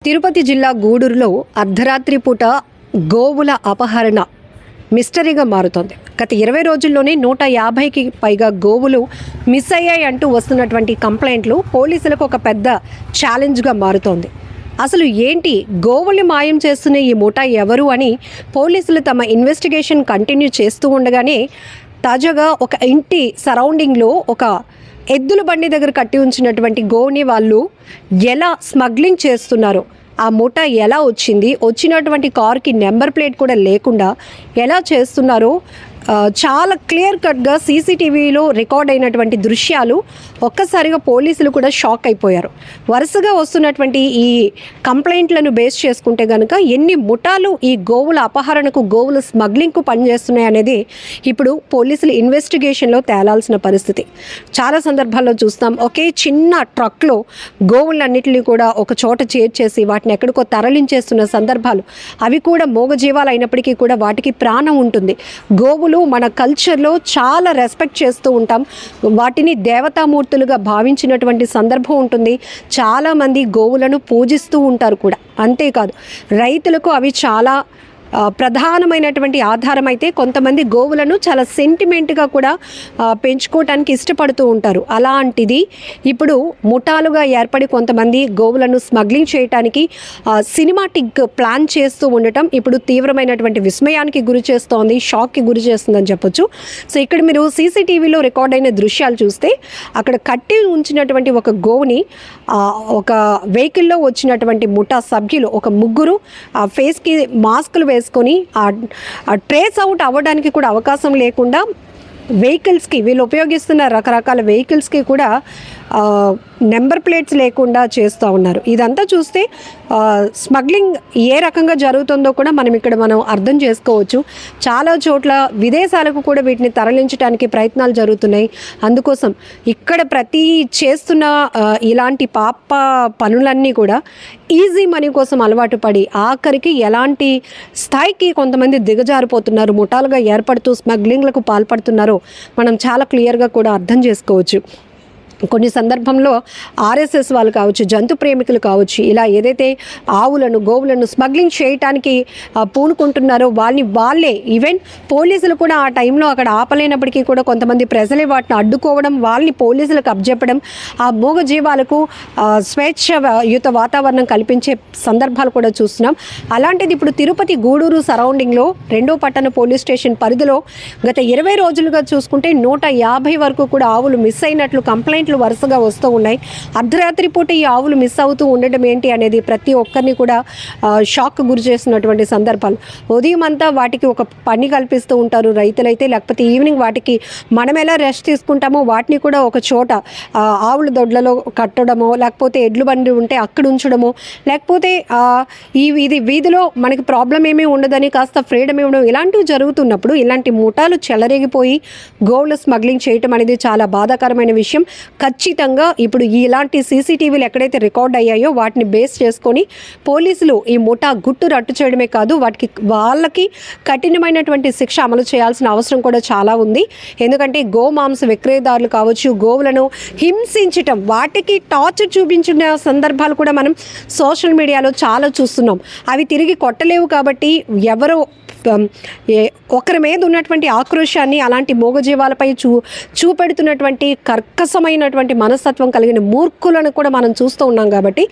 తిరుపతి జిల్లా గూడూరులో అర్ధరాత్రి పూట గోవుల అపహరణ మిస్టరీగా మారుతోంది. గత 20 రోజుల్లోనే 150కి పైగా గోవులు మిస్ అయ్యాయి అంటూ వస్తున్నటువంటి కంప్లైంట్లు పోలీసులకు ఒక పెద్ద ఛాలెంజ్గా మారుతోంది. అసలు ఏంటి గోవుల్ని మాయం చేస్తున్న ఈ ముఠా ఎవరు అని పోలీసులు తమ ఇన్వెస్టిగేషన్ కంటిన్యూ చేస్తూ ఉండగానే తాజాగా ఒక ఇంటి సరౌండింగ్లో ఒక ఎద్దుల బండి దగ్గర కట్టి ఉంచినటువంటి గోవుని వాళ్ళు ఎలా స్మగ్లింగ్ చేస్తున్నారో, ఆ ముఠా ఎలా వచ్చింది, వచ్చినటువంటి కార్కి నెంబర్ ప్లేట్ కూడా లేకుండా ఎలా చేస్తున్నారో చాలా క్లియర్ కట్గా సీసీటీవీలో రికార్డ్ అయినటువంటి దృశ్యాలు ఒక్కసారిగా పోలీసులు కూడా షాక్ అయిపోయారు. వరుసగా వస్తున్నటువంటి ఈ కంప్లైంట్లను బేస్ చేసుకుంటే కనుక ఎన్ని ముఠాలు ఈ గోవుల అపహరణకు, గోవుల స్మగ్లింగ్కు పనిచేస్తున్నాయి అనేది ఇప్పుడు పోలీసులు ఇన్వెస్టిగేషన్లో తేలాల్సిన పరిస్థితి. చాలా సందర్భాల్లో చూస్తాం, ఒకే చిన్న ట్రక్లో గోవులన్నింటినీ కూడా ఒక చోట చేర్చేసి వాటిని ఎక్కడికో తరలించేస్తున్న సందర్భాలు. అవి కూడా మూగజీవాలు అయినప్పటికీ కూడా వాటికి ప్రాణం ఉంటుంది. గోవులు మన కల్చర్లో చాలా రెస్పెక్ట్ చేస్తూ ఉంటాం. వాటిని దేవతామూర్తులుగా భావించినటువంటి సందర్భం ఉంటుంది. చాలామంది గోవులను పూజిస్తూ ఉంటారు కూడా. అంతేకాదు, రైతులకు అవి చాలా ప్రధానమైనటువంటి ఆధారం. అయితే కొంతమంది గోవులను చాలా సెంటిమెంట్గా కూడా పెంచుకోవటానికి ఇష్టపడుతూ ఉంటారు. అలాంటిది ఇప్పుడు ముఠాలుగా ఏర్పడి కొంతమంది గోవులను స్మగ్లింగ్ చేయడానికి సినిమాటిక్ ప్లాన్ చేస్తూ ఉండటం ఇప్పుడు తీవ్రమైనటువంటి విస్మయానికి గురి చేస్తోంది, షాక్కి గురి చేస్తుందని చెప్పొచ్చు. సో ఇక్కడ మీరు సీసీటీవీలో రికార్డ్ అయిన దృశ్యాలు చూస్తే అక్కడ కట్టి ఉంచినటువంటి ఒక గోవుని ఒక వెహికల్లో వచ్చినటువంటి ముఠా సభ్యులు ఒక ముగ్గురు ఫేస్కి మాస్కులు వేసుకొని ట్రేస్ అవుట్ అవ్వడానికి కూడా అవకాశం లేకుండా వెహికల్స్కి, వీళ్ళు ఉపయోగిస్తున్న రకరకాల వెహికల్స్కి కూడా నెంబర్ ప్లేట్స్ లేకుండా చేస్తూ ఉన్నారు. ఇదంతా చూస్తే స్మగ్లింగ్ ఏ రకంగా జరుగుతుందో కూడా మనం అర్థం చేసుకోవచ్చు. చాలా చోట్ల విదేశాలకు కూడా వీటిని తరలించడానికి ప్రయత్నాలు జరుగుతున్నాయి. అందుకోసం ఇక్కడ ప్రతి చేస్తున్న ఇలాంటి పాప పనులన్నీ కూడా ఈజీ మనీ కోసం అలవాటు పడి ఆఖరికి ఎలాంటి స్థాయికి కొంతమంది దిగజారిపోతున్నారు, ముఠాలుగా ఏర్పడుతూ స్మగ్లింగ్లకు పాల్పడుతున్నారో మనం చాలా క్లియర్గా కూడా అర్థం చేసుకోవచ్చు. కొన్ని సందర్భంలో ఆర్ఎస్ఎస్ వాళ్ళు కావచ్చు, జంతు ప్రేమికులు కావచ్చు, ఇలా ఏదైతే ఆవులను, గోవులను స్మగ్లింగ్ చేయటానికి పూనుకుంటున్నారో వాళ్ళే ఈవెన్ పోలీసులు కూడా ఆ టైంలో అక్కడ ఆపలేనప్పటికీ కూడా కొంతమంది ప్రజలే వాటిని అడ్డుకోవడం, వాళ్ళని పోలీసులకు అప్పచెప్పడం, ఆ మూగజీవాలకు స్వేచ్ఛయుత వాతావరణం కల్పించే సందర్భాలు కూడా చూస్తున్నాం. అలాంటిది ఇప్పుడు తిరుపతి గూడూరు సరౌండింగ్లో 2వ పట్టణ పోలీస్ స్టేషన్ పరిధిలో గత 20 రోజులుగా చూసుకుంటే 150 వరకు కూడా ఆవులు మిస్ అయినట్లు కంప్లైంట్ వరుసగా వస్తూ ఉన్నాయి. అర్ధరాత్రి పూట ఈ ఆవులు మిస్ అవుతూ ఉండడం ఏంటి అనేది ప్రతి ఒక్కరిని కూడా షాక్ గురి చేసినటువంటి సందర్భాలు. ఉదయం అంతా వాటికి ఒక పని కల్పిస్తూ ఉంటారు రైతులైతే, లేకపోతే ఈవినింగ్ వాటికి మనం ఎలా రెస్ట్ తీసుకుంటామో వాటిని కూడా ఒక చోట ఆవుల దొడ్లలో కట్టడమో, లేకపోతే ఎడ్లు బండి ఉంటే అక్కడ ఉంచడమో, లేకపోతే ఇది వీధిలో మనకి ప్రాబ్లం ఏమీ ఉండదని కాస్త ఫ్రీడమ్ ఇవ్వడం, ఇలాంటివి జరుగుతున్నప్పుడు ఇలాంటి ముఠాలు చెలరేగిపోయి గోవుల స్మగ్లింగ్ చేయటం అనేది చాలా బాధాకరమైన విషయం. ఖచ్చితంగా ఇప్పుడు ఇలాంటి సీసీటీవీలు ఎక్కడైతే రికార్డ్ అయ్యాయో వాటిని బేస్ చేసుకొని పోలీసులు ఈ ముఠా గుట్టు రట్టు చేయడమే కాదు, వాళ్ళకి కఠినమైనటువంటి శిక్ష అమలు చేయాల్సిన అవసరం కూడా చాలా ఉంది. ఎందుకంటే గోమాంస విక్రయదారులు కావచ్చు, గోవులను హింసించటం, వాటికి టార్చర్ చూపించిన సందర్భాలు కూడా మనం సోషల్ మీడియాలో చాలా చూస్తున్నాం. అవి తిరిగి కొట్టలేవు కాబట్టి ఎవరో ఒకరి మీద ఉన్నటువంటి ఆక్రోశాన్ని అలాంటి మూగజీవాలపై చూపెడుతున్నటువంటి కర్కశమైనటువంటి మనస్తత్వం కలిగిన మూర్ఖులను కూడా మనం చూస్తూ ఉన్నాం. కాబట్టి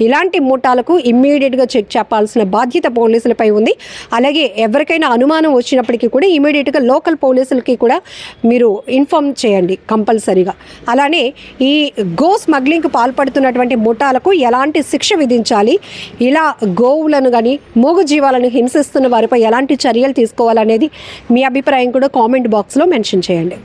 ఇలాంటి ముఠాలకు ఇమ్మీడియట్గా చెక్ చెప్పాల్సిన బాధ్యత పోలీసులపై ఉంది. అలాగే ఎవరికైనా అనుమానం వచ్చినప్పటికీ కూడా ఇమ్మీడియట్గా లోకల్ పోలీసులకి కూడా మీరు ఇన్ఫార్మ్ చేయండి కంపల్సరీగా. అలానే ఈ గో స్మగ్లింగ్కి పాల్పడుతున్నటువంటి ముఠాలకు ఎలాంటి శిక్ష విధించాలి, ఇలా గోవులను కానీ మూగజీవాలను హింసిస్తున్న వారిపై ఎలాంటి చర్యలు తీసుకోవాలనేది మీ అభిప్రాయం కూడా కామెంట్ బాక్స్లో మెన్షన్ చేయండి.